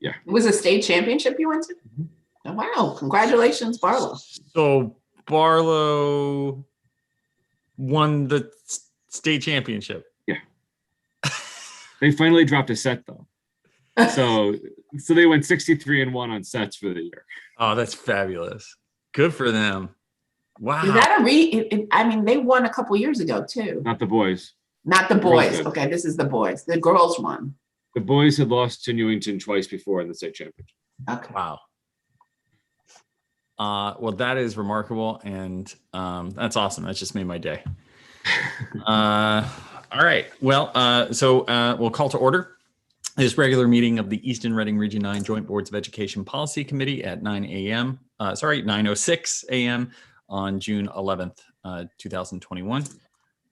Yeah. It was a state championship you went to? Mhm. Oh, wow. Congratulations, Barlow. So Barlow won the state championship. Yeah. They finally dropped a set though. So they went 63-1 on sets for the year. Oh, that's fabulous. Good for them. Wow. Is that I mean, they won a couple years ago too. Not the boys. Not the Girls boys. did. Okay, this is the boys. The girls won. The boys had lost to Newington twice before in the state championship. Okay. Wow. Well, that is remarkable, and that's awesome. That just made my day. All right. Well, so we'll call to order this regular meeting of the Easton Reading Region 9 Joint Boards of Education Policy Committee at 9:06 a.m. on June 11th, 2021.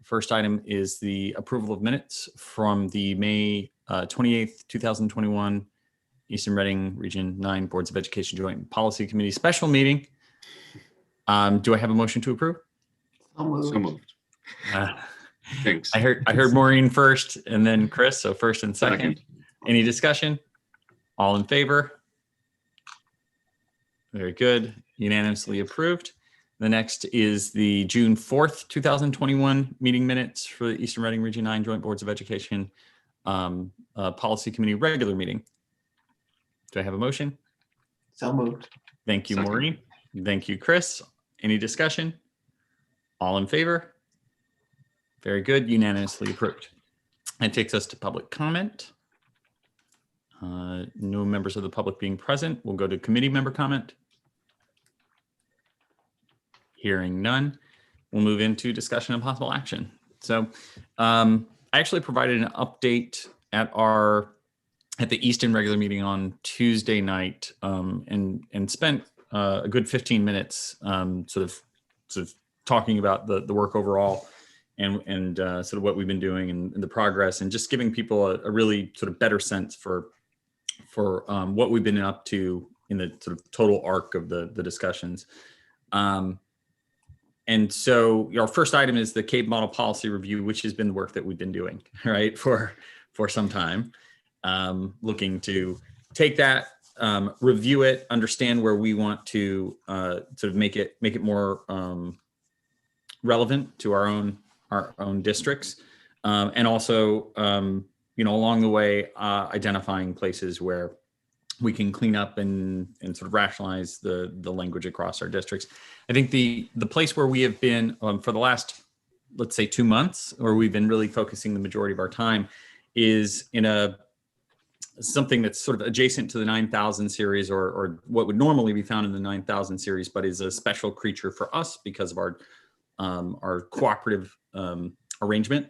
First item is the approval of minutes from the May 28th, 2021 Eastern Reading Region 9 Boards of Education Joint Policy Committee special meeting. Do I have a motion to approve? So moved. Thanks. I heard Maureen first and then Chris, so first and second. Any discussion? All in favor? Very good. Unanimously approved. The next is the June 4th, 2021 meeting minutes for the Eastern Reading Region 9 Joint Boards of Education Policy Committee regular meeting. Do I have a motion? So moved. Thank you, Second. Maureen. Thank you, Chris. Any discussion? All in favor? Very good. Unanimously approved. That takes us to public comment. No members of the public being present. We'll go to committee member comment. Hearing none, we'll move into discussion and possible action. So I actually provided an update at the Easton regular meeting on Tuesday night and spent a good 15 minutes sort of talking about the work overall and sort of what we've been doing and the progress, and just giving people a really sort of better sense for what we've been up to in the sort of total arc of the discussions. And so our first item is the CAPE model policy review, which has been the work that we've been doing, right, for some time, looking to take that, review it, understand where we want to sort of make it more relevant to our own districts, and also along the way identifying places where we can clean up and sort of rationalize the language across our districts. I think the place where we have been for the last, let's say, 2 months, where we've been really focusing the majority of our time, is in something that's sort of adjacent to the 9000 series, or what would normally be found in the 9000 series, but is a special creature for us because of our cooperative arrangement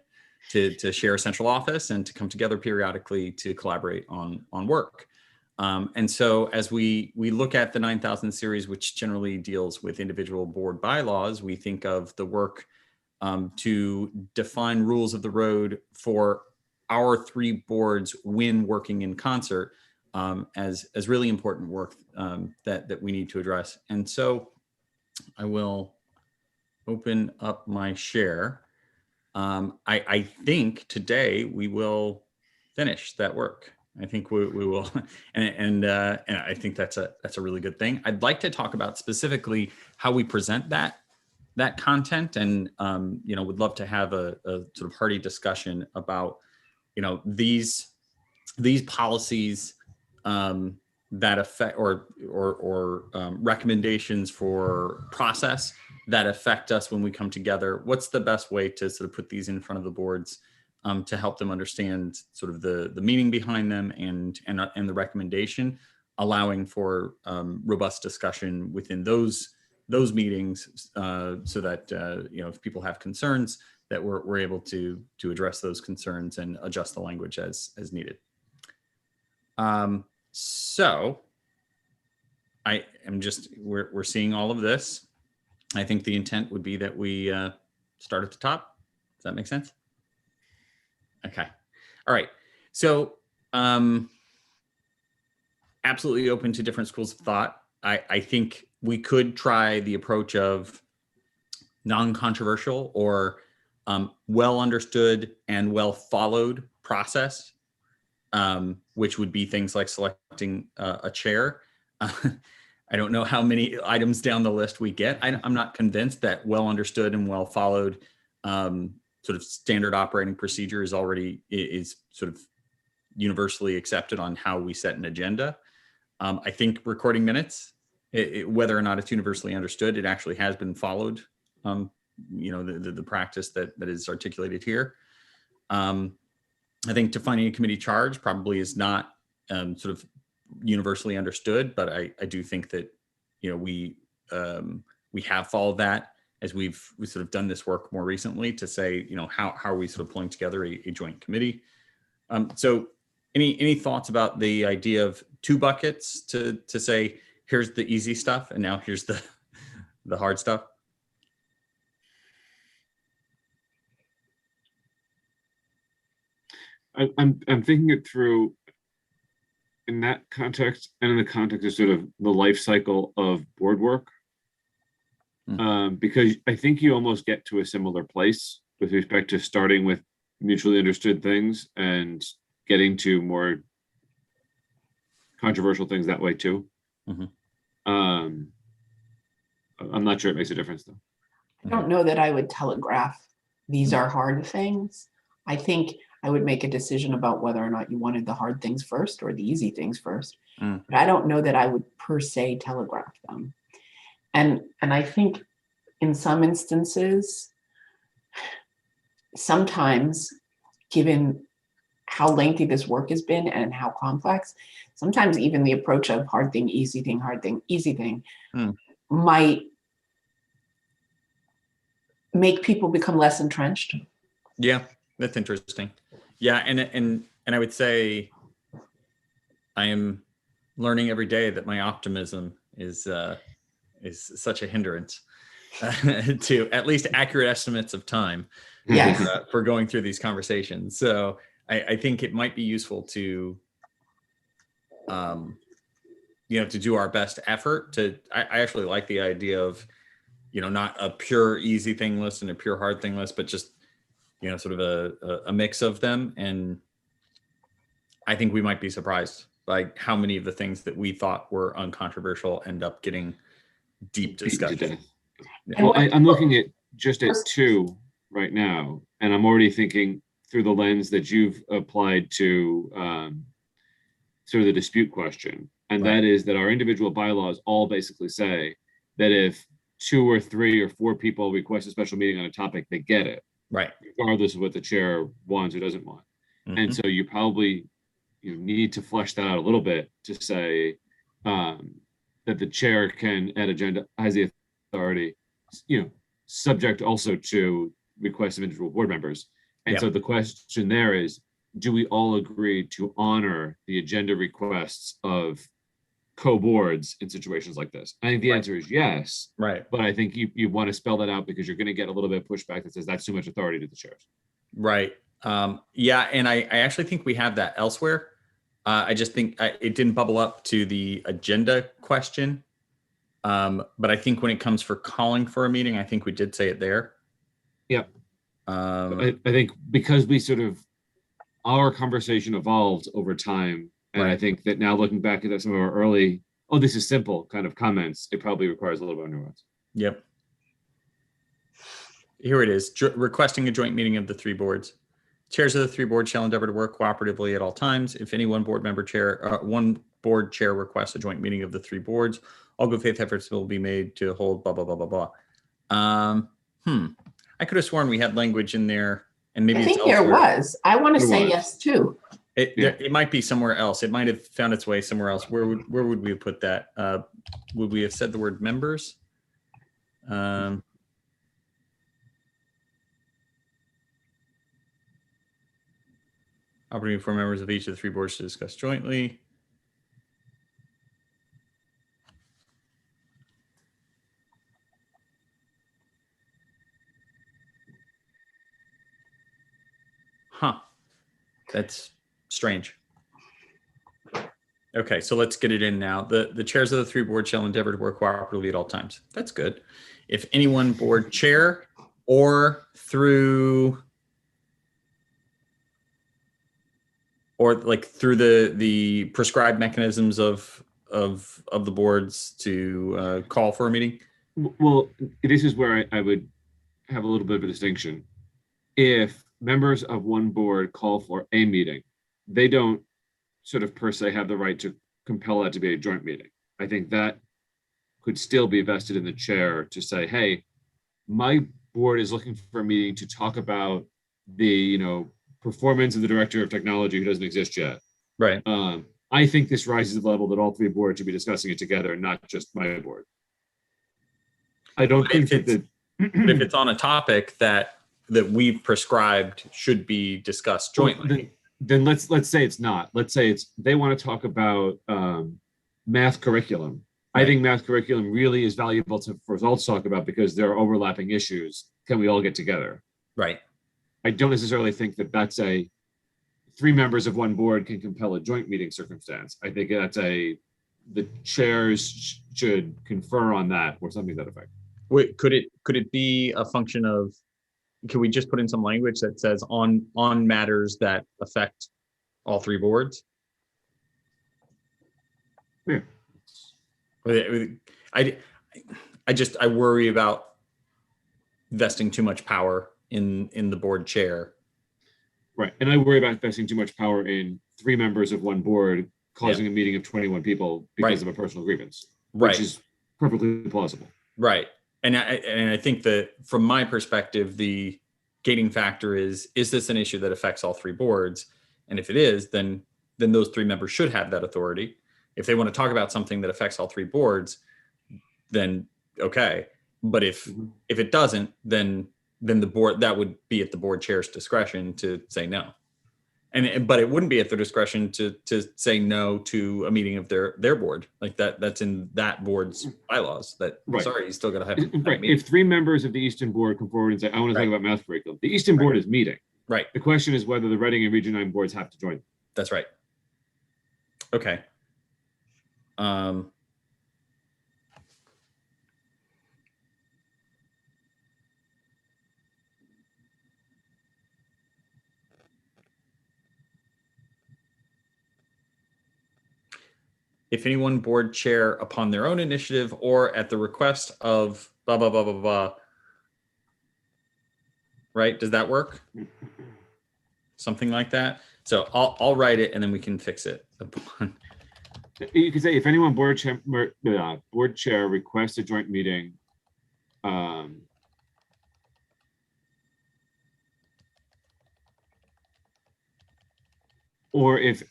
to share a central office and to come together periodically to collaborate on work. And so as we look at the 9000 series, which generally deals with individual board bylaws, we think of the work to define rules of the road for our 3 boards when working in concert as really important work that we need to address. And so I will open up my share. I think today we will finish that work. I think we will, and I think that's a really good thing. I'd like to talk about specifically how we present that content, and would love to have a sort of hearty discussion about these policies that affect or recommendations for process that affect us when we come together. What's the best way to sort of put these in front of the boards to help them understand sort of the meaning behind them and the recommendation, allowing for robust discussion within those meetings, so that if people have concerns, that we're able to address those concerns and adjust the language as needed. So I am we're seeing all of this. I think the intent would be that we start at the top. Does that make sense? Okay. All right. So absolutely open to different schools of thought. I think we could try the approach of non-controversial or well understood and well followed process which would be things like selecting a chair. I don't know how many items down the list we get. I'm not convinced that well understood and well followed sort of standard operating procedure is sort of universally accepted on how we set an agenda. I think recording minutes, whether or not it's universally understood, it actually has been followed. The practice that is articulated here. I think defining a committee charge probably is not sort of universally understood, but I do think that we have followed that as we've sort of done this work more recently to say how are we sort of pulling together a joint committee. So any thoughts about the idea of two buckets to say here's the easy stuff and now here's the hard stuff? I'm thinking it through in that context and in the context of sort of the life cycle of board work. Because I think you almost get to a similar place with respect to starting with mutually understood things and getting to more controversial things that way too. I'm not sure it makes a difference though. I don't know that I would telegraph these are hard things. I think I would make a decision about whether or not you wanted the hard things first or the easy things first. But I don't know that I would per se telegraph them. And I think in some instances, sometimes, given how lengthy this work has been and how complex, sometimes even the approach of hard thing, easy thing, hard thing, easy thing might make people become less entrenched. Yeah, that's interesting. Yeah, and I would say I am learning every day that my optimism is such a hindrance to at least accurate estimates of time. Yes. For going through these conversations. So I think it might be useful to to do our best effort to. I actually like the idea of not a pure easy thing list and a pure hard thing list, but just sort of a mix of them. And I think we might be surprised by how many of the things that we thought were uncontroversial end up getting deep discussion. Well, I'm looking at just at two right now, and I'm already thinking through the lens that you've applied to sort of the dispute question. And that is that our individual bylaws all basically say that if 2 or 3 or 4 people request a special meeting on a topic, they get it. Right. Regardless of what the chair wants or doesn't want. And so you probably need to flesh that out a little bit to say that the chair can add agenda, has the authority, subject also to requests of individual board members. And so the question there is, do we all agree to honor the agenda requests of co-boards in situations like this? I think the answer is yes. Right. But I think you want to spell that out because you're going to get a little bit of pushback that says that's too much authority to the chairs. Right. Yeah. And I actually think we have that elsewhere. I just think it didn't bubble up to the agenda question. But I think when it comes for calling for a meeting, I think we did say it there. Yep. I think because we sort of, our conversation evolved over time. And I think that now looking back at some of our early, this is simple kind of comments, it probably requires a little bit of nuance. Yep. Here it is, requesting a joint meeting of the 3 boards. Chairs of the 3 boards shall endeavor to work cooperatively at all times. If any one board chair requests a joint meeting of the 3 boards, all good faith efforts will be made to hold blah, blah, blah, blah, blah. I could have sworn we had language in there, and maybe I think there was. I want to say yes too. It might be somewhere else. It might have found its way somewhere else. Where would we have put that? Would we have said the word members? Opportunity for members of each of the 3 boards to discuss jointly. That's strange. Okay, so let's get it in now. The chairs of the 3 boards shall endeavor to work cooperatively at all times. That's good. If any one board chair or through or like through the prescribed mechanisms of the boards to call for a meeting? Well, this is where I would have a little bit of a distinction. If members of one board call for a meeting, they don't sort of per se have the right to compel that to be a joint meeting. I think that could still be vested in the chair to say, hey, my board is looking for a meeting to talk about the performance of the director of technology who doesn't exist yet. Right. I think this rises to the level that all three boards should be discussing it together, not just my board. I don't think that but if it's on a topic that we've prescribed should be discussed jointly, then let's say it's not. Let's say they want to talk about math curriculum. Right. I think math curriculum really is valuable for us all to talk about because there are overlapping issues. Can we all get together? Right. I don't necessarily think that that's three members of one board can compel a joint meeting circumstance. I think that's the chairs should confer on that or something to that effect. Wait, could it be a function of, can we just put in some language that says on matters that affect all three boards? Yeah. I worry about vesting too much power in the board chair. Right. And I worry about investing too much power in three members of one board causing a meeting of 21 people because of a personal grievance, which is perfectly plausible. Right. And I think that from my perspective, the gating factor is this an issue that affects all three boards? And if it is, then those three members should have that authority. If they want to talk about something that affects all three boards, then okay. But if it doesn't, then the board, that would be at the board chair's discretion to say no. But it wouldn't be at their discretion to say no to a meeting of their board. Like that's in that board's bylaws. That sorry, you still got to have right. If three members of the Easton board come forward and say, I want to talk about math curriculum, the Easton board is meeting. Right. The question is whether the Reading and Region 9 boards have to join. That's right. Okay. If any one board chair upon their own initiative or at the request of blah, blah, blah, blah, blah. Right? Does that work? Something like that. So I'll write it and then we can fix it. You could say if anyone board chair requests a joint meeting, or if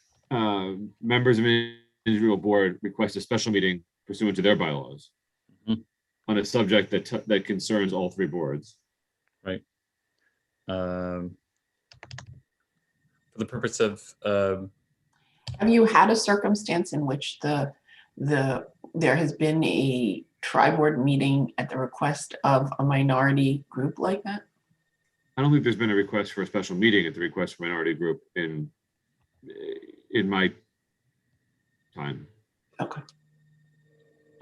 members of an individual board request a special meeting pursuant to their bylaws on a subject that concerns all three boards. Right. For the purpose of have you had a circumstance in which there has been a tri-board meeting at the request of a minority group like that? I don't think there's been a request for a special meeting at the request of a minority group in my time. Okay.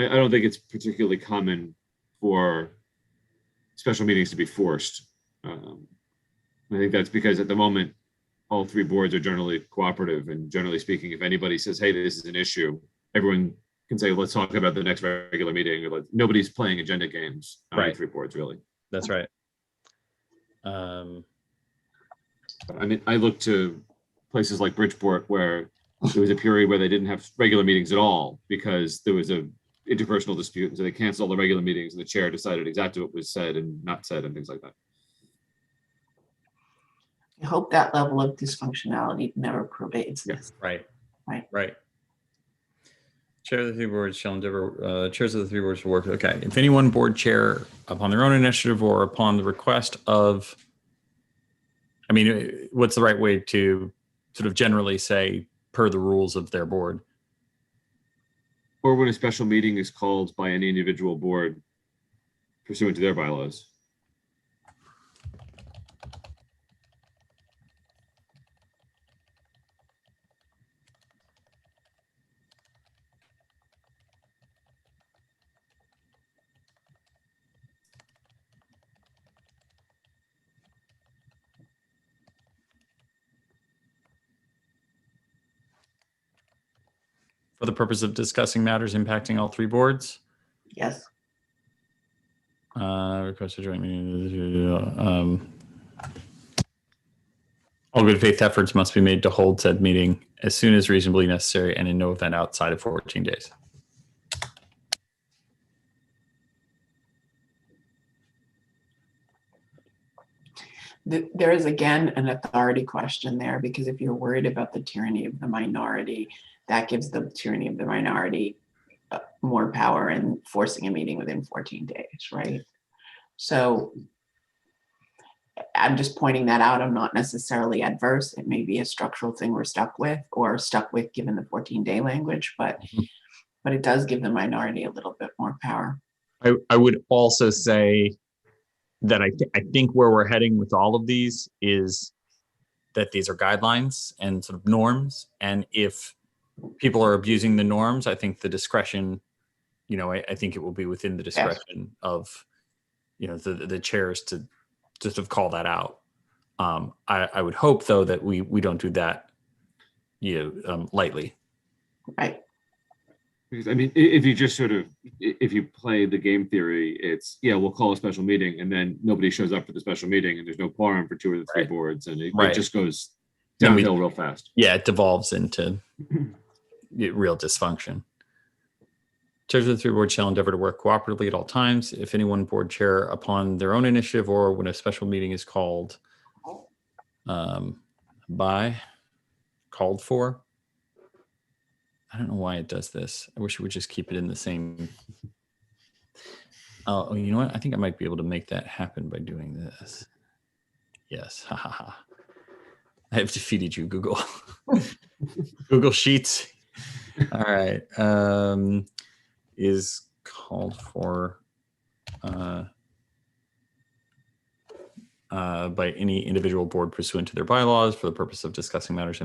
I don't think it's particularly common for special meetings to be forced. I think that's because at the moment, all three boards are generally cooperative, and generally speaking, if anybody says, hey, this is an issue, everyone can say, let's talk about the next regular meeting, or nobody's playing agenda games on right. three boards, really. That's right. I mean, I look to places like Bridgeport where there was a period where they didn't have regular meetings at all because there was a interpersonal dispute, and so they canceled all the regular meetings, and the chair decided exactly what was said and not said and things like that. I hope that level of dysfunctionality never pervades this. Right. Right. Right. Chair of the three boards shall endeavor, chairs of the three boards will work. Okay. If any one board chair upon their own initiative or upon the request of, I mean, what's the right way to sort of generally say per the rules of their board? Or when a special meeting is called by any individual board pursuant to their bylaws. for the purpose of discussing matters impacting all 3 boards. Yes. Request to join me. All good faith efforts must be made to hold said meeting as soon as reasonably necessary and in no event outside of 14 days. There is again an authority question there, because if you're worried about the tyranny of the minority, that gives the tyranny of the minority more power in forcing a meeting within 14 days, right? So I'm just pointing that out. I'm not necessarily adverse. It may be a structural thing we're stuck with given the 14-day language, but it does give the minority a little bit more power. I would also say that I think where we're heading with all of these is that these are guidelines and sort of norms. And if people are abusing the norms, I think the discretion, I think it will be within the discretion of, the chairs to sort of call that out. I would hope though that we don't do that, lightly. Right. Because I mean, if you play the game theory, it's, we'll call a special meeting and then nobody shows up for the special meeting and there's no quorum for 2 or 3 boards, and it just goes downhill real fast. Yeah, it devolves into real dysfunction. Chairs of the 3 boards shall endeavor to work cooperatively at all times. If any one board chair, upon their own initiative or when a special meeting is called for, I don't know why it does this. I wish it would just keep it in the same. Oh, you know what? I think I might be able to make that happen by doing this. Yes. Ha ha ha. I have defeated you, Google. Google Sheets. All right. Is called for by any individual board pursuant to their bylaws for the purpose of discussing matters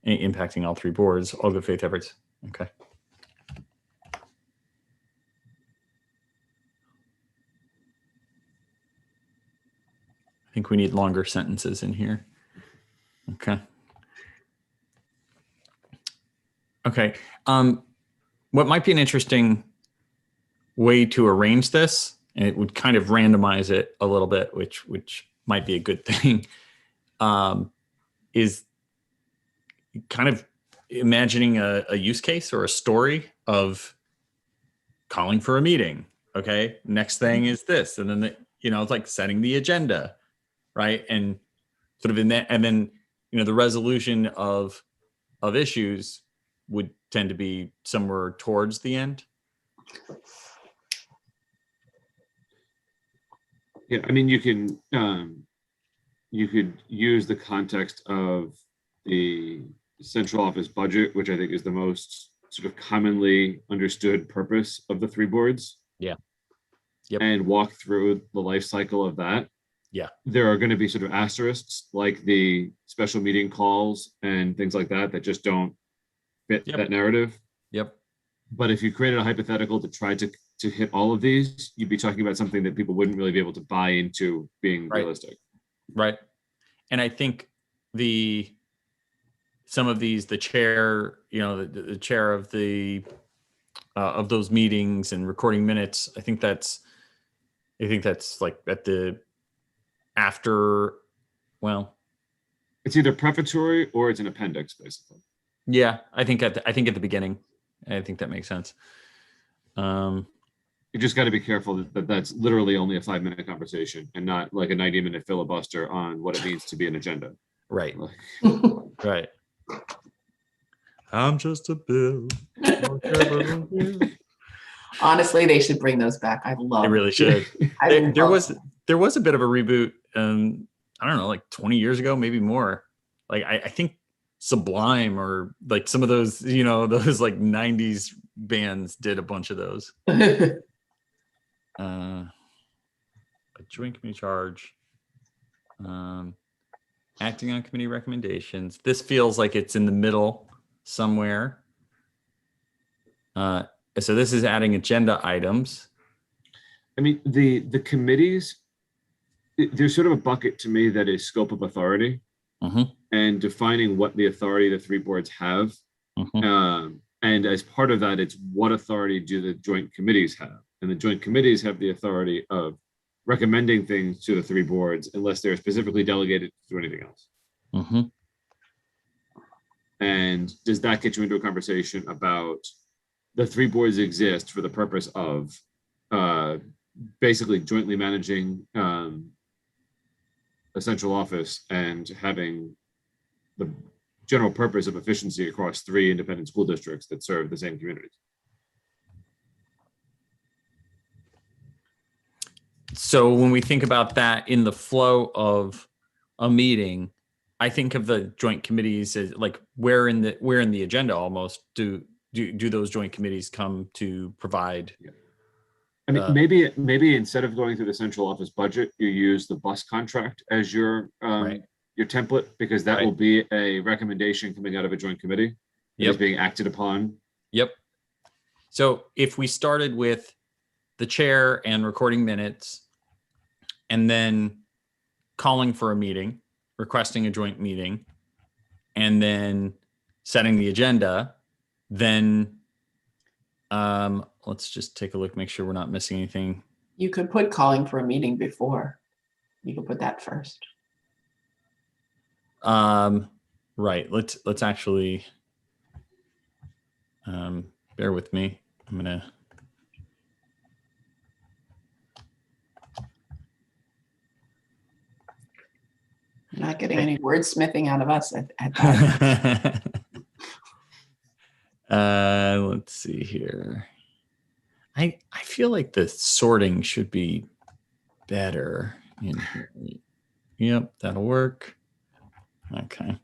impacting all 3 boards, all good faith efforts. Okay. I think we need longer sentences in here. Okay. Okay. What might be an interesting way to arrange this, and it would kind of randomize it a little bit, which might be a good thing, is kind of imagining a use case or a story of calling for a meeting. Okay. Next thing is this. And then, it's like setting the agenda, right? And sort of in that, and then, the resolution of issues would tend to be somewhere towards the end. Yeah. I mean, you could use the context of the central office budget, which I think is the most sort of commonly understood purpose of the 3 boards. Yeah. Yep. And walk through the life cycle of that. Yeah. There are going to be sort of asterisks like the special meeting calls and things like that just don't fit that narrative. Yep. But if you created a hypothetical to try to hit all of these, you'd be talking about something that people wouldn't really be able to buy into being realistic. Right. And I think some of these, the chair, the chair of of those meetings and recording minutes, I think that's like at the after, it's either prefatory or it's an appendix, basically. Yeah, I think at the beginning, I think that makes sense. You just got to be careful that that's literally only a 5-minute conversation and not like a 90-minute filibuster on what it means to be an agenda. Right. Right. I'm just a bill. Honestly, they should bring those back. I love. They really should. There was a bit of a reboot. I don't know, like 20 years ago, maybe more. Like I think Sublime or like some of those, those like 90s bands did a bunch of those. A joint committee charge. Acting on committee recommendations. This feels like it's in the middle somewhere. So this is adding agenda items. I mean, the committees, there's sort of a bucket to me that is scope of authority and defining what the authority the 3 boards have. And as part of that, it's what authority do the joint committees have? And the joint committees have the authority of recommending things to the three boards unless they're specifically delegated to do anything else. Mm-hmm. And does that get you into a conversation about the three boards exist for the purpose of basically jointly managing a central office and having the general purpose of efficiency across three independent school districts that serve the same communities? So when we think about that in the flow of a meeting, I think of the joint committees as like where in the agenda almost do those joint committees come to provide? Yeah. I mean, maybe instead of going through the central office budget, you use the bus contract as your Right. your template, because that Right. will be a recommendation coming out of a joint committee that is Yep. being acted upon. Yep. So if we started with the chair and recording minutes, and then calling for a meeting, requesting a joint meeting, and then setting the agenda, then let's just take a look, make sure we're not missing anything. You could put calling for a meeting before. You could put that first. Right. Let's actually bear with me. I'm gonna You're not getting any wordsmithing out of us at that. let's see here. I feel like the sorting should be better in here. Yep, that'll work. Okay.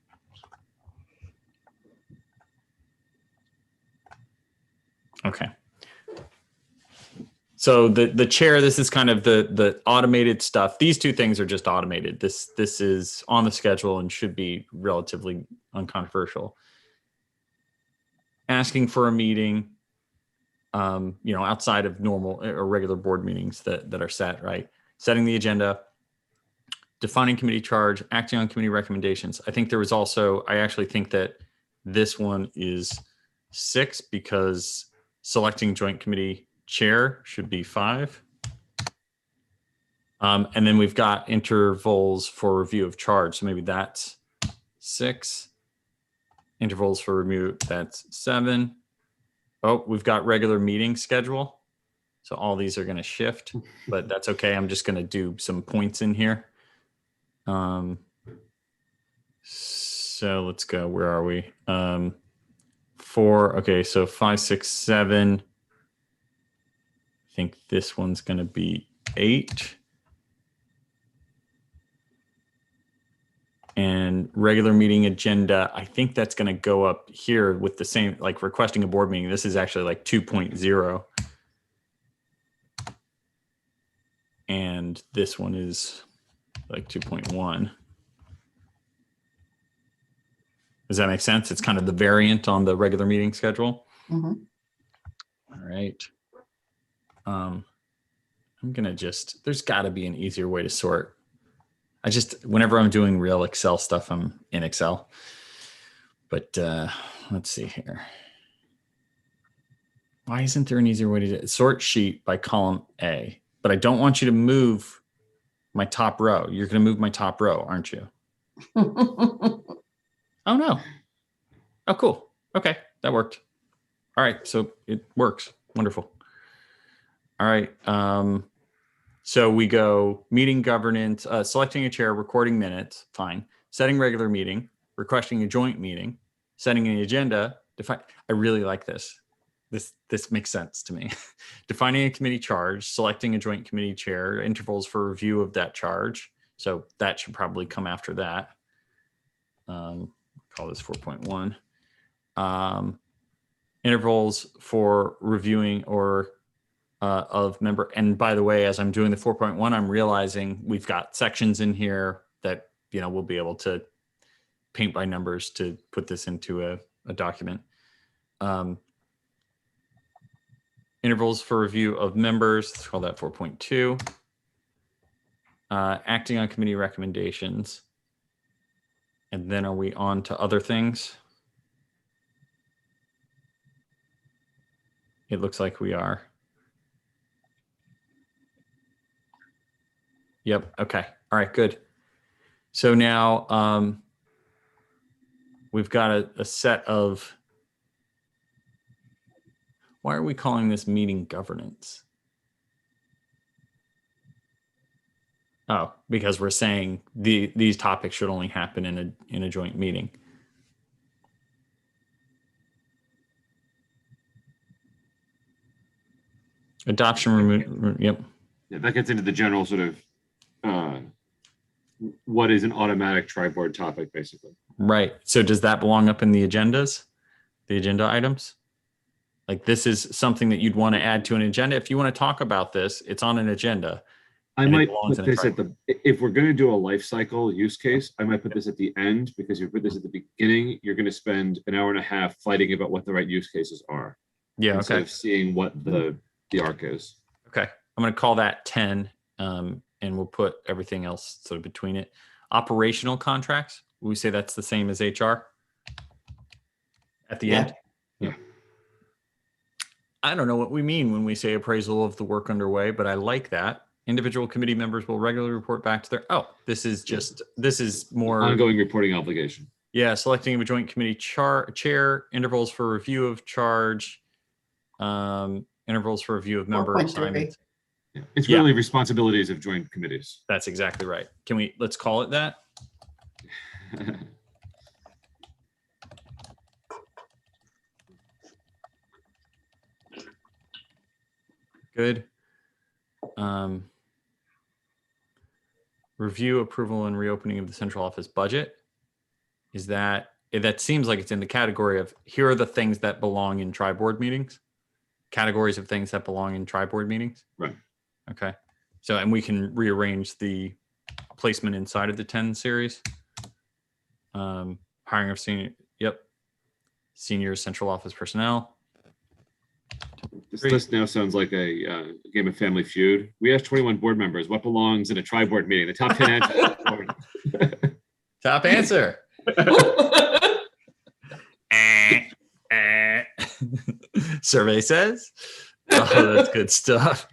Okay. So the chair, this is kind of the automated stuff. These two things are just automated. This is on the schedule and should be relatively uncontroversial. Asking for a meeting, outside of normal or regular board meetings that are set, right? Setting the agenda, defining committee charge, acting on committee recommendations. I actually think that this one is 6 because selecting joint committee chair should be 5. And then we've got intervals for review of charge. So maybe that's 6. Intervals for review, that's 7. Oh, we've got regular meeting schedule. So all these are going to shift, but that's okay. I'm just going to do some points in here. So let's go. Where are we? 4. Okay. So 5, 6, 7. I think this one's going to be 8. And regular meeting agenda, I think that's going to go up here with the same, like requesting a board meeting. This is actually like 2.0. And this one is like 2.1. Does that make sense? It's kind of the variant on the regular meeting schedule. Mm-hmm. All right. I'm going to there's got to be an easier way to sort. Whenever I'm doing real Excel stuff, I'm in Excel. But let's see here. Why isn't there an easier way to do it? Sort sheet by column A. But I don't want you to move my top row. You're going to move my top row, aren't you? Oh, no. Oh, cool. Okay, that worked. All right, so it works. Wonderful. All right. So we go meeting governance, selecting a chair, recording minutes, fine. Setting regular meeting, requesting a joint meeting, setting an agenda. I really like this. This makes sense to me. Defining a committee charge, selecting a joint committee chair, intervals for review of that charge. So that should probably come after that. Call this 4.1. Intervals for reviewing or of member. And by the way, as I'm doing the 4.1, I'm realizing we've got sections in here that, we'll be able to paint by numbers to put this into a document. Intervals for review of members, let's call that 4.2. Acting on committee recommendations. And then are we on to other things? It looks like we are. Yep. Okay. All right, good. So now we've got a set of, why are we calling this meeting governance? Oh, because we're saying these topics should only happen in a joint meeting. Adoption, yep. Yeah, that gets into the general sort of what is an automatic tri-board topic, basically. Right. So does that belong up in the agendas, the agenda items? Like this is something that you'd want to add to an agenda. If you want to talk about this, it's on an agenda. I might put this at if we're going to do a life cycle use case, I might put this at the end, because if you put this at the beginning, you're going to spend an hour and a half fighting about what the right use cases are. Yeah. Instead of seeing what the arc is. Okay. I'm going to call that 10, and we'll put everything else sort of between it. Operational contracts. We say that's the same as HR at the end. Yeah. I don't know what we mean when we say appraisal of the work underway, but I like that. Individual committee members will regularly report back to their, this is more ongoing reporting obligation. Yeah. Selecting of a joint committee chair, intervals for review of charge, intervals for review of member assignments. Yeah. It's really responsibilities of joint committees. That's exactly right. Let's call it that? Good. Review, approval, and reopening of the central office budget. That seems like it's in the category of, here are the things that belong in tri-board meetings. Categories of things that belong in tri-board meetings. Right. Okay. So, and we can rearrange the placement inside of the 10 series. Hiring of senior central office personnel. This list now sounds like a game of Family Feud. We asked 21 board members what belongs in a tri-board meeting. The top 10 answers. Top answer. Survey says. Oh, that's good stuff.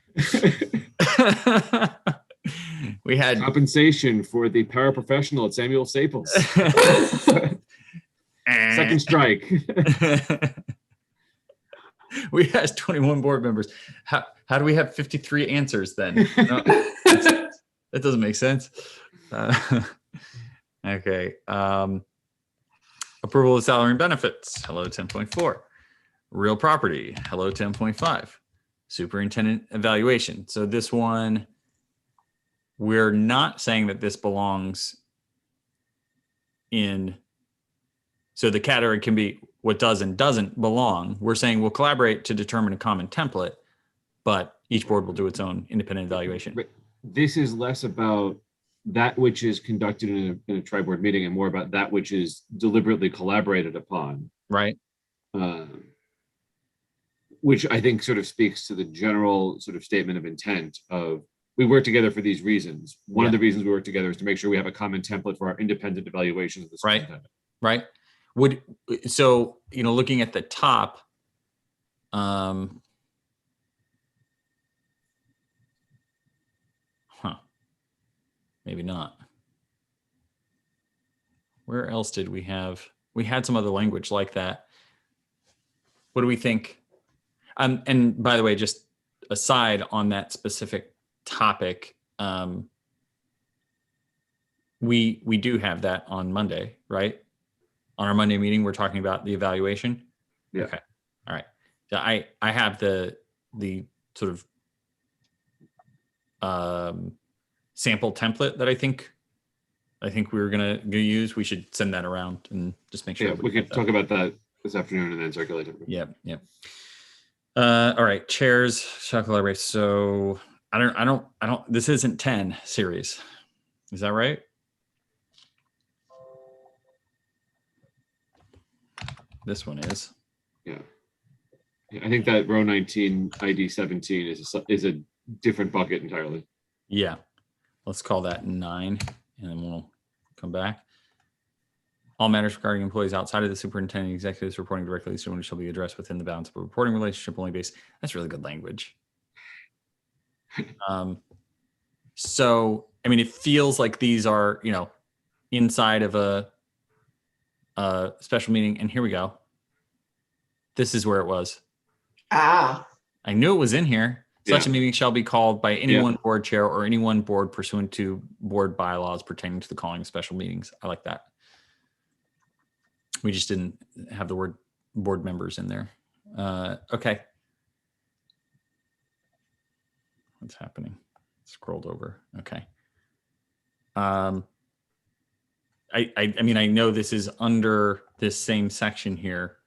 We had compensation for the paraprofessional at Samuel Staples. Second strike. We asked 21 board members. How do we have 53 answers then? No, that doesn't make sense. Okay. Approval of salary and benefits. Hello, 10.4. Real property. Hello, 10.5. Superintendent evaluation. So this one, we're not saying that this belongs in. So the category can be what does and doesn't belong. We're saying we'll collaborate to determine a common template, but each board will do its own independent evaluation. But this is less about that which is conducted in a tri-board meeting and more about that which is deliberately collaborated upon. Right. Which I think sort of speaks to the general sort of statement of intent of, we work together for these reasons. One of the reasons we work together is to make sure we have a common template for our independent evaluations of the superintendent. Right. Looking at the top, maybe not. Where else did we have? We had some other language like that. What do we think? And by the way, just aside on that specific topic, we do have that on Monday, right? On our Monday meeting, we're talking about the evaluation. Yeah. Okay. All right. So I have the sort of sample template that I think we were gonna use. We should send that around and just make sure. Yeah, we could talk about that this afternoon and then circulate it. Yeah. All right. Chairs shall collaborate. So I don't. This isn't 10 series. Is that right? This one is. Yeah. I think that row 19 ID 17 is a different bucket entirely. Yeah. Let's call that 9 and then we'll come back. All matters regarding employees outside of the superintendent and executives reporting directly to the superintendent shall be addressed within the bounds of a reporting relationship only based. That's really good language. So, I mean, it feels like these are, inside of a special meeting. And here we go. This is where it was. Ah, I knew it was in here. Such a Yeah. meeting shall be called by any one board chair or any one board pursuant to board bylaws pertaining to the calling of special meetings. I like that. We just didn't have the word board members in there. Okay. What's happening? Scrolled over. Okay. I mean, I know this is under this same section here.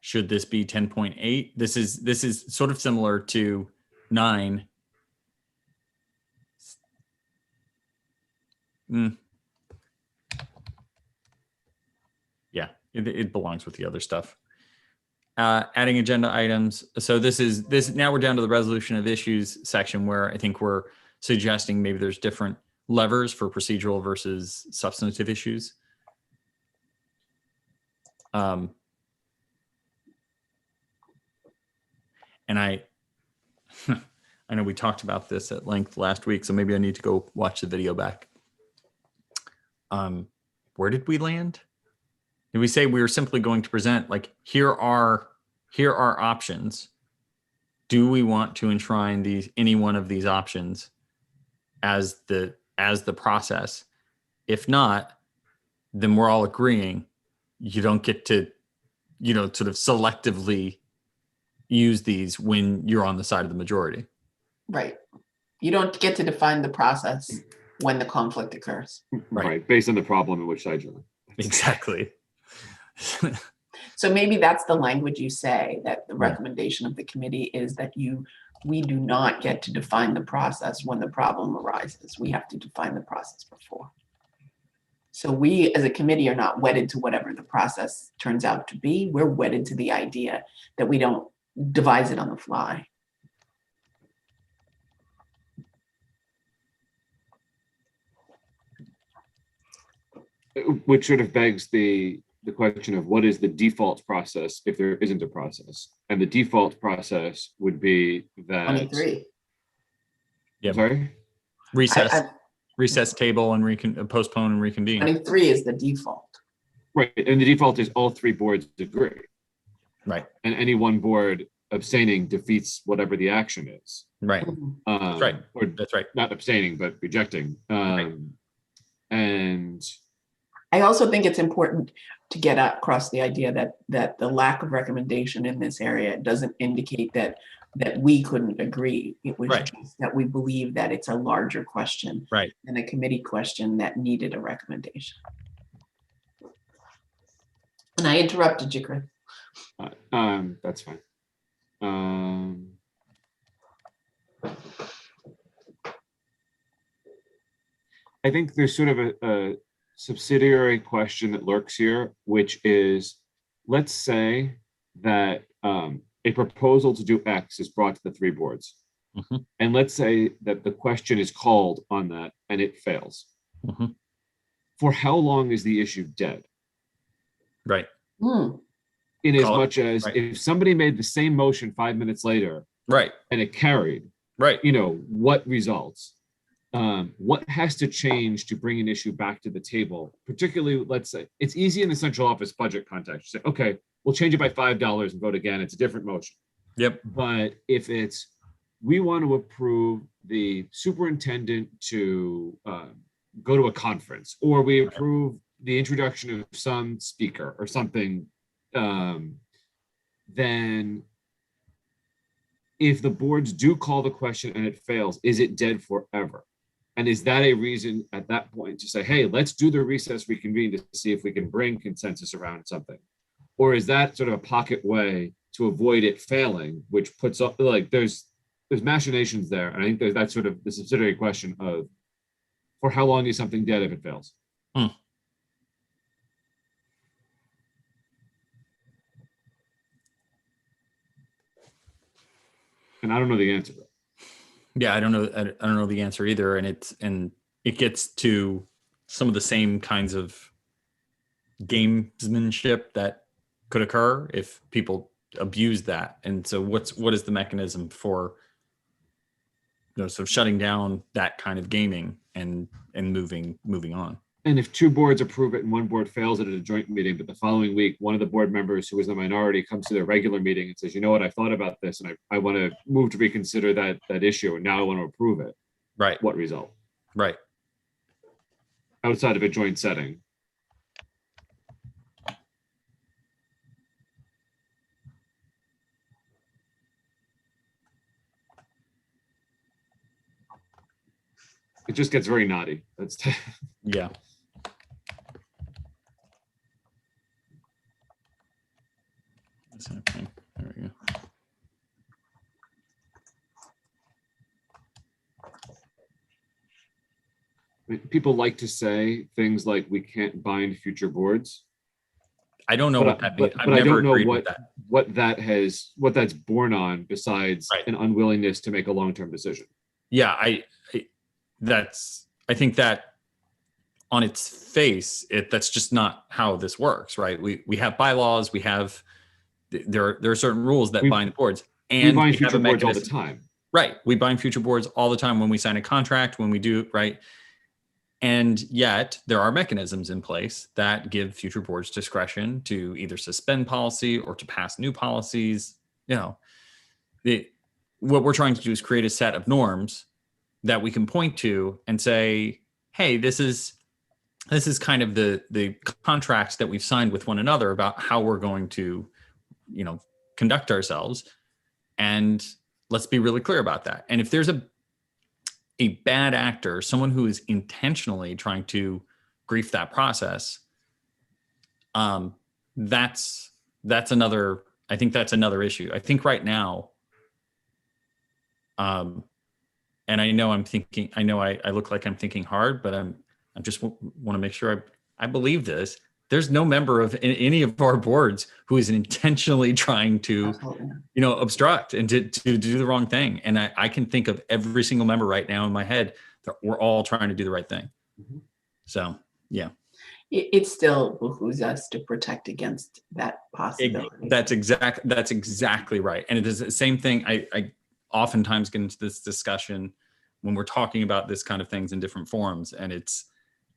Should this be 10.8? This is sort of similar to 9. Yeah, it belongs with the other stuff. Adding agenda items. So this now we're down to the resolution of issues section where I think we're suggesting maybe there's different levers for procedural versus substantive issues. And I know we talked about this at length last week, so maybe I need to go watch the video back. Where did we land? Did we say we were simply going to present like here are options? Do we want to enshrine any one of these options as the process? If not, then we're all agreeing you don't get to, sort of selectively use these when you're on the side of the majority. right. You don't get to define the process when the conflict occurs. Right. Based on the problem in which side you're on. Exactly. So maybe that's the language you say, that the recommendation of the committee is that we do not get to define the process when the problem arises. We have to define the process before. So we as a committee are not wedded to whatever the process turns out to be. We're wedded to the idea that we don't devise it on the fly. Which sort of begs the question of what is the default process if there isn't a process? And the default process would be that 23. Yeah. Sorry? Recess table and postpone and reconvene. 23 is the default. Right. And the default is all 3 boards agree. Right. And any one board abstaining defeats whatever the action is. Right. That's right. Or That's right. not abstaining, but rejecting. And I also think it's important to get across the idea that the lack of recommendation in this area doesn't indicate that we couldn't agree. It was just that we believe that it's a larger question than a committee question that needed a recommendation. And I interrupted you, Chris. that's fine. I think there's sort of a subsidiary question that lurks here, which is, let's say that a proposal to do X is brought to the 3 boards. Mm-hmm. And let's say that the question is called on that and it fails. Mm-hmm. For how long is the issue dead? Right. In as much as if somebody made the same motion 5 minutes later, and it carried, what results? What has to change to bring an issue back to the table? Particularly, let's say it's easy in the central office budget context to say, okay, we'll change it by $5 and vote again. It's a different motion. Yep. But if it's, we want to approve the superintendent to go to a conference, or we approve the introduction of some speaker or something, then if the boards do call the question and it fails, is it dead forever? And is that a reason at that point to say, hey, let's do the recess reconvene to see if we can bring consensus around something? Or is that sort of a pocket way to avoid it failing, which puts up, like, there's machinations there. And I think that's sort of the subsidiary question of, for how long is something dead if it fails? And I don't know the answer. Yeah, I don't know the answer either, and it gets to some of the same kinds of gamesmanship that could occur if people abuse that. And so what is the mechanism for, sort of shutting down that kind of gaming and moving on? And if two boards approve it and one board fails it at a joint meeting, but the following week, one of the board members who was the minority comes to their regular meeting and says, you know what, I thought about this and I want to move to reconsider that issue and now I want to approve it. Right. What result? Right. Outside of a joint setting. It just gets very naughty. That's yeah. Okay. There we go. People like to say things like we can't bind future boards. I don't know what that means. But I don't know what that's born on besides an unwillingness to make a long-term decision. Yeah, I think that on its face, that's just not how this works, right? We have bylaws, there are certain rules that bind the boards, and we bind future boards all the time. Right, we bind future boards all the time when we sign a contract, when we do, right? And yet there are mechanisms in place that give future boards discretion to either suspend policy or to pass new policies. What we're trying to do is create a set of norms that we can point to and say, hey, this is kind of the contracts that we've signed with one another about how we're going to, conduct ourselves. And let's be really clear about that. And if there's a bad actor, someone who is intentionally trying to grief that process, that's another issue. I think right now, and I know I look like I'm thinking hard, but I just want to make sure I believe this. There's no member of any of our boards who is intentionally trying to, obstruct and to do the wrong thing. And I can think of every single member right now in my head that we're all trying to do the right thing. Mm-hmm. So, yeah. It still behooves us to protect against that possibility. That's exactly right. And it is the same thing. I oftentimes get into this discussion when we're talking about this kind of things in different forums. And it's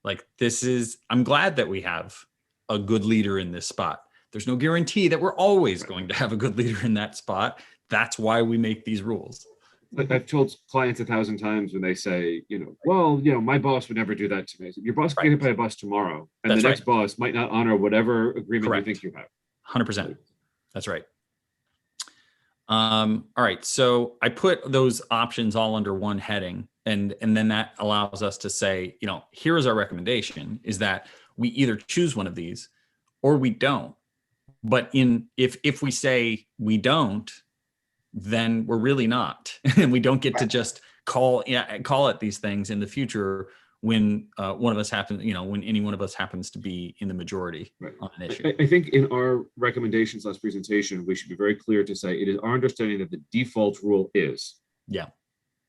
like, I'm glad that we have a good leader in this spot. There's no guarantee that we're always going to have a good leader in that spot. That's why we make these rules. I've told clients 1,000 times when they say, my boss would never do that to me. Your boss can get hit by a bus tomorrow, and the next boss might not honor whatever agreement you think you have. 100%. That's right. All right. So I put those options all under one heading, and then that allows us to say, here is our recommendation, is that we either choose one of these or we don't. But if we say we don't, then we're really not, and we don't get to just call it these things in the future when one of us happens, when any one of us happens to be in the majority on an issue. I think in our recommendations last presentation, we should be very clear to say it is our understanding that the default rule is. Yeah.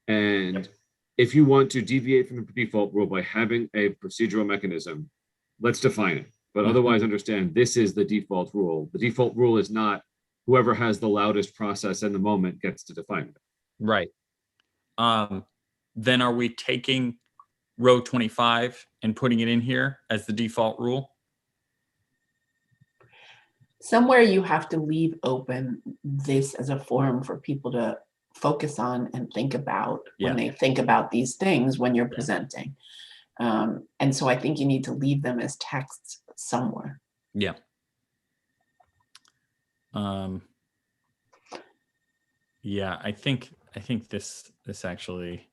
And if you want to deviate from the default rule by having a procedural mechanism, let's define it. But otherwise understand this is the default rule. The default rule is not whoever has the loudest process in the moment gets to define it. Right. Then are we taking row 25 and putting it in here as the default rule? Somewhere you have to leave open this as a forum for people to focus on and think about when they think about these things when you're presenting. And so I think you need to leave them as texts somewhere. Yeah. I think this actually.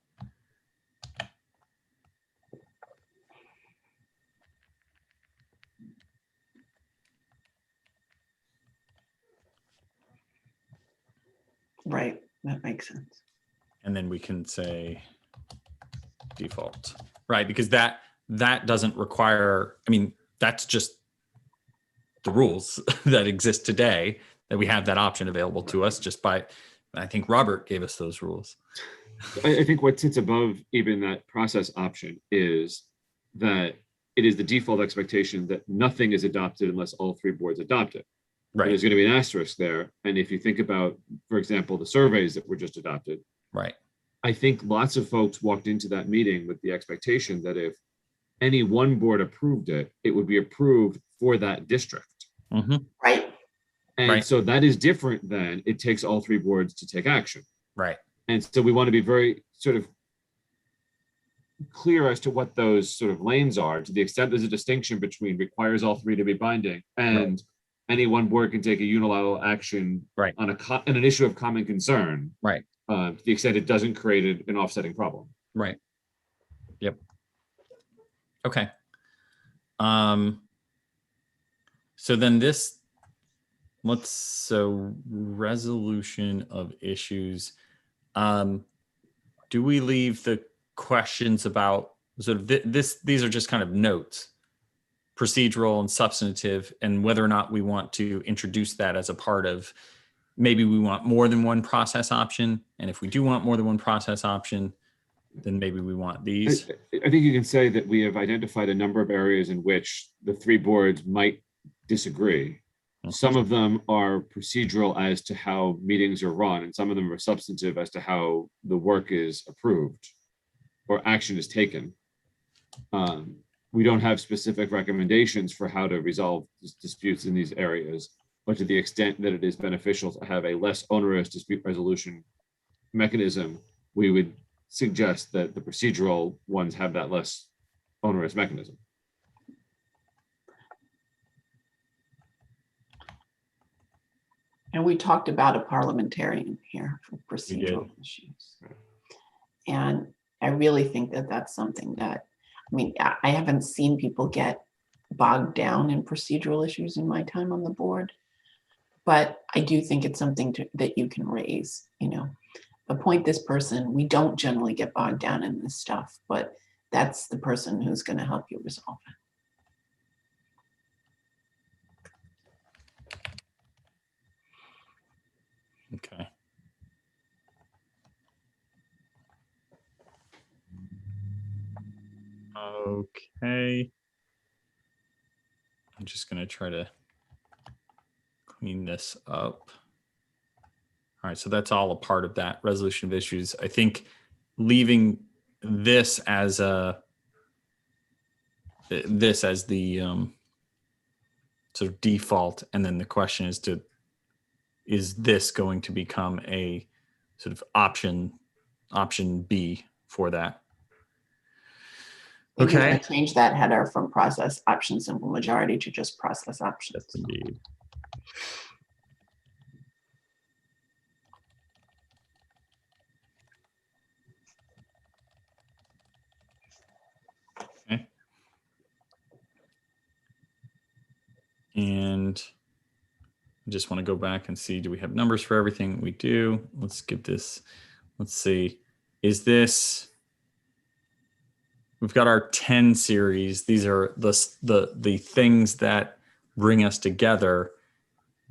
Right. That makes sense. And then we can say default, right? Because that doesn't require, that's just the rules that exist today, that we have that option available to us just by, I think Robert gave us those rules. I think what sits above even that process option is that it is the default expectation that nothing is adopted unless all three boards adopt it. Right. There's going to be an asterisk there. And if you think about, for example, the surveys that were just adopted, Right. I think lots of folks walked into that meeting with the expectation that if any one board approved it, it would be approved for that district. Mm-hmm. Right. And Right. so that is different than it takes all three boards to take action. Right. And so we want to be very sort of clear as to what those sort of lanes are, to the extent there's a distinction between requires all three to be binding and any one board can take a unilateral action Right. on an issue of common concern. Right. To the extent it doesn't create an offsetting problem. Right. Yep. Okay. So then resolution of issues. Do we leave the questions about sort of these are just kind of notes, procedural and substantive, and whether or not we want to introduce that as a part of, maybe we want more than one process option. And if we do want more than one process option, then maybe we want these. I think you can say that we have identified a number of areas in which the three boards might disagree. Some of them are procedural as to how meetings are run, and some of them are substantive as to how the work is approved or action is taken. We don't have specific recommendations for how to resolve disputes in these areas, but to the extent that it is beneficial to have a less onerous dispute resolution mechanism, we would suggest that the procedural ones have that less onerous mechanism. And we talked about a parliamentarian here for procedural issues. And I really think that that's something that, I mean, I haven't seen people get bogged down in procedural issues in my time on the board, but I do think it's something that you can raise, you know, appoint this person. We don't generally get bogged down in this stuff, but that's the person who's going to help you resolve it. Okay. Okay. I'm just going to try to clean this up. All right, so that's all a part of that resolution of issues. I think leaving this as the sort of default, and then the question is this going to become a sort of option B for that? Maybe Okay. change that header from process option simple majority to just process options. Yes, indeed. Okay. And I just want to go back and see, do we have numbers for everything? We do. Let's give this, let's see. Is this, we've got our 10 series. These are the things that bring us together.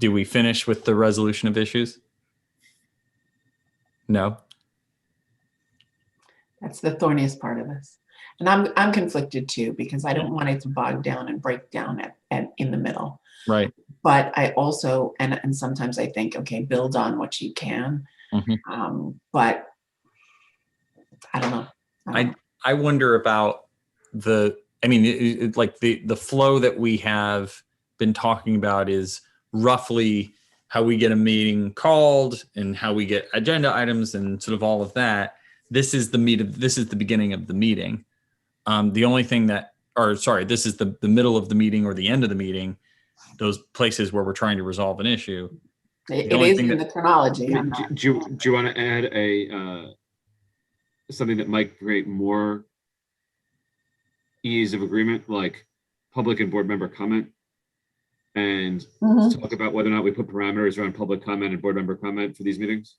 Do we finish with the resolution of issues? No. That's the thorniest part of this. And I'm conflicted too, because I don't want it to bog down and break down at in the middle. Right. But I also, and sometimes I think, okay, build on what you can. Mm-hmm. But I don't know. I wonder about like the flow that we have been talking about is roughly how we get a meeting called and how we get agenda items and sort of all of that. This is the beginning of the meeting. The only thing this is the middle of the meeting or the end of the meeting, those places where we're trying to resolve an issue. It is in the chronology. Do you want to add something that might create more ease of agreement, like public and board member comment, and talk about whether or not we put parameters around public comment and board member comment for these meetings?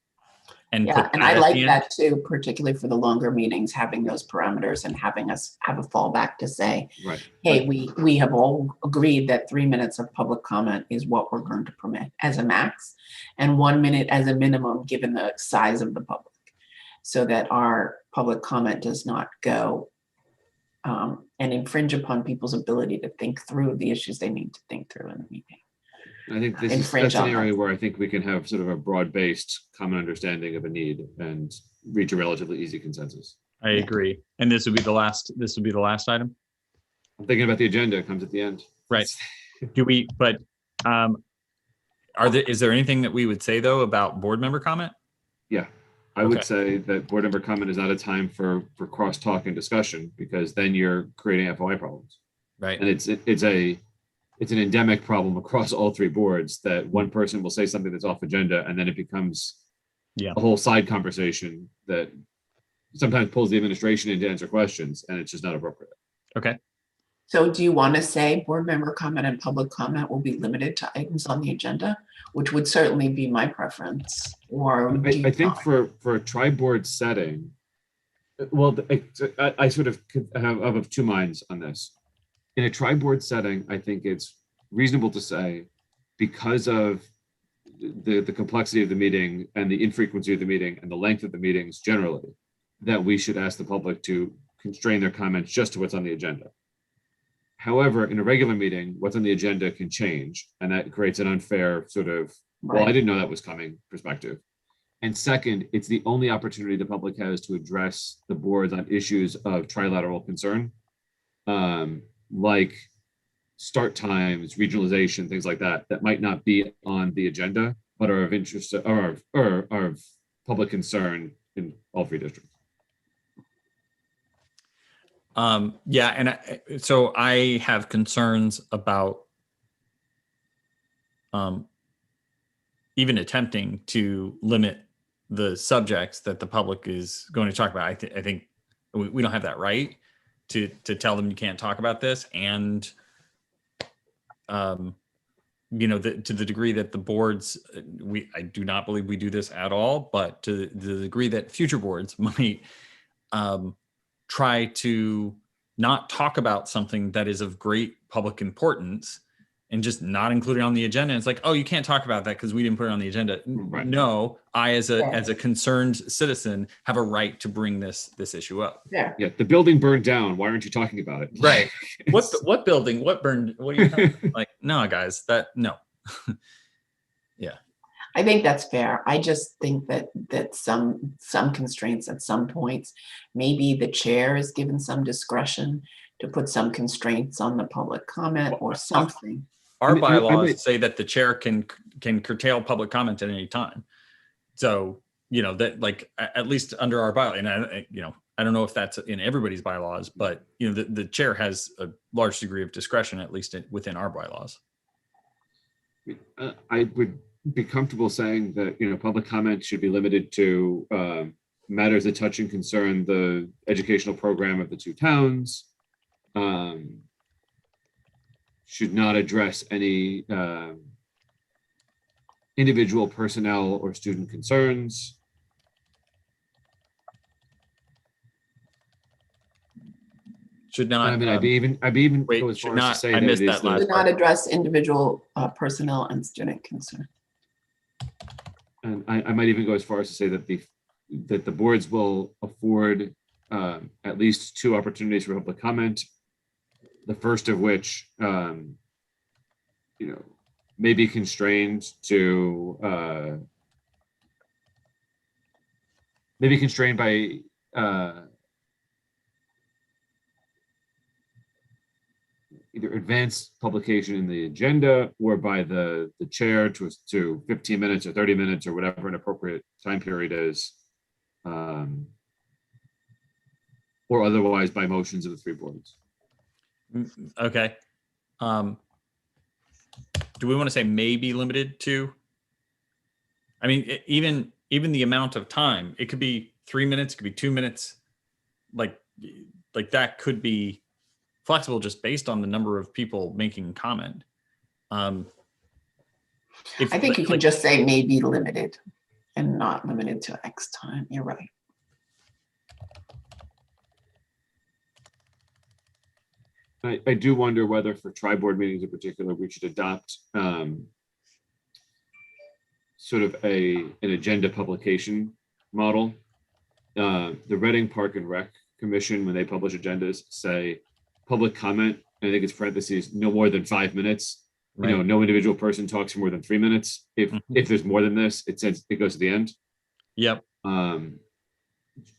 And I like that too, particularly for the longer meetings, having those parameters and having us have a fallback to say, right, hey, we have all agreed that 3 minutes of public comment is what we're going to permit as a max, and 1 minute as a minimum, given the size of the public, so that our public comment does not go and infringe upon people's ability to think through the issues they need to think through in the meeting. I think that's Infringe an on them. area where I think we can have sort of a broad-based common understanding of a need and reach a relatively easy consensus. I agree. And this would be the last item. I'm thinking about the agenda. It comes at the end. Right. Is there anything that we would say though about board member comment? Yeah, I would say that board member comment is not a time for crosstalk and discussion, because then you're creating FOI problems. Right. And it's an endemic problem across all three boards, that one person will say something that's off agenda and then it becomes a whole side conversation that sometimes pulls the administration in to answer questions, and it's just not appropriate. Okay. So do you want to say board member comment and public comment will be limited to items on the agenda, which would certainly be my preference? Or I think for a tri-board setting, well, I sort of have of two minds on this. In a tri-board setting, I think it's reasonable to say, because of the complexity of the meeting and the infrequency of the meeting and the length of the meetings generally, that we should ask the public to constrain their comments just to what's on the agenda. However, in a regular meeting, what's on the agenda can change, and that creates an unfair sort of, well, I didn't know that was coming perspective. And second, it's the only opportunity the public has to address the boards on issues of trilateral concern, like start times, regionalization, things like that, that might not be on the agenda, but are of interest or are of public concern in all three districts. So I have concerns about even attempting to limit the subjects that the public is going to talk about. I think we don't have that right to tell them you can't talk about this. And, to the degree that the boards, I do not believe we do this at all, but to the degree that future boards might try to not talk about something that is of great public importance and just not include it on the agenda. It's like, oh, you can't talk about that because we didn't put it on the agenda. Right. No, I as a concerned citizen have a right to bring this issue up. Yeah. Yeah, the building burned down. Why aren't you talking about it? Right. What building? What burned? What are you talking about? Like, no, guys, no. Yeah. I think that's fair. I just think that some constraints at some points, maybe the chair is given some discretion to put some constraints on the public comment or something. Our bylaws say that the chair can curtail public comment at any time. So, that, like, at least under our bylaw, and I don't know if that's in everybody's bylaws, but the chair has a large degree of discretion, at least within our bylaws. I would be comfortable saying that public comment should be limited to matters that touch and concern the educational program of the two towns. Should not address any individual personnel or student concerns. Should not. I mean, I'd be even wait, go as should far not. as to say I that missed it that is last Do not address individual personnel and student concern. and I might even go as far as to say that the boards will afford at least two opportunities for public comment. The first of which, may be constrained by either advanced publication in the agenda or by the chair to 15 minutes or 30 minutes or whatever an appropriate time period is, or otherwise by motions of the three boards. Okay. Do we want to say may be limited to? I mean, even the amount of time, it could be 3 minutes, it could be 2 minutes. Like that could be flexible just based on the number of people making comment. I think you can just say may be limited and not limited to X time. You're right. I do wonder whether for tri-board meetings in particular, we should adopt sort of an agenda publication model. The Reading Park and Rec commission, when they publish agendas, say public comment, and I think it's parentheses, no more than 5 minutes. You know, Right. no individual person talks for more than 3 minutes. If there's more than this, it says it goes to the end. Yep.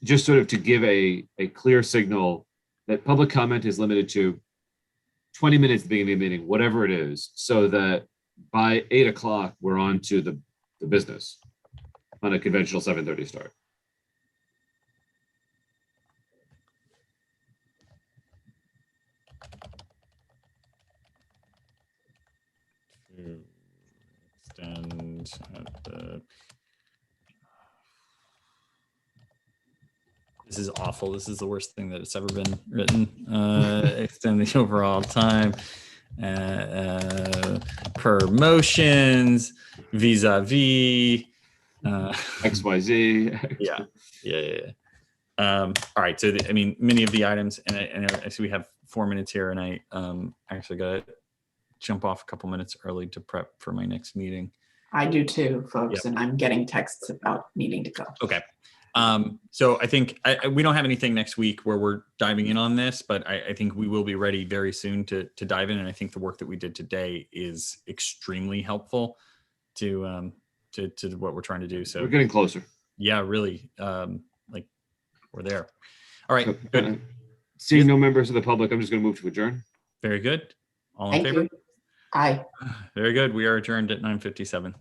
Just sort of to give a clear signal that public comment is limited to 20 minutes at the beginning of the meeting, whatever it is, so that by 8 o'clock, we're on to the business on a conventional 7:30 start. To extend at the. This is awful. This is the worst thing that it's ever been written. Extend the overall time per motions vis-a-vis. XYZ. Yeah. All right. So, I mean, many of the items, and I see we have 4 minutes here, and I actually got to jump off a couple minutes early to prep for my next meeting. I do too, folks, Yep. and I'm getting texts about needing to go. Okay. So I think we don't have anything next week where we're diving in on this, but I think we will be ready very soon to dive in. And I think the work that we did today is extremely helpful to what we're trying to do. So We're getting closer. yeah, really, like we're there. All right, So, good. Seeing no members of the public, I'm just going to move to adjourn. Very good. All in Thank favor? you. Aye. Very good. We are adjourned at 9:57.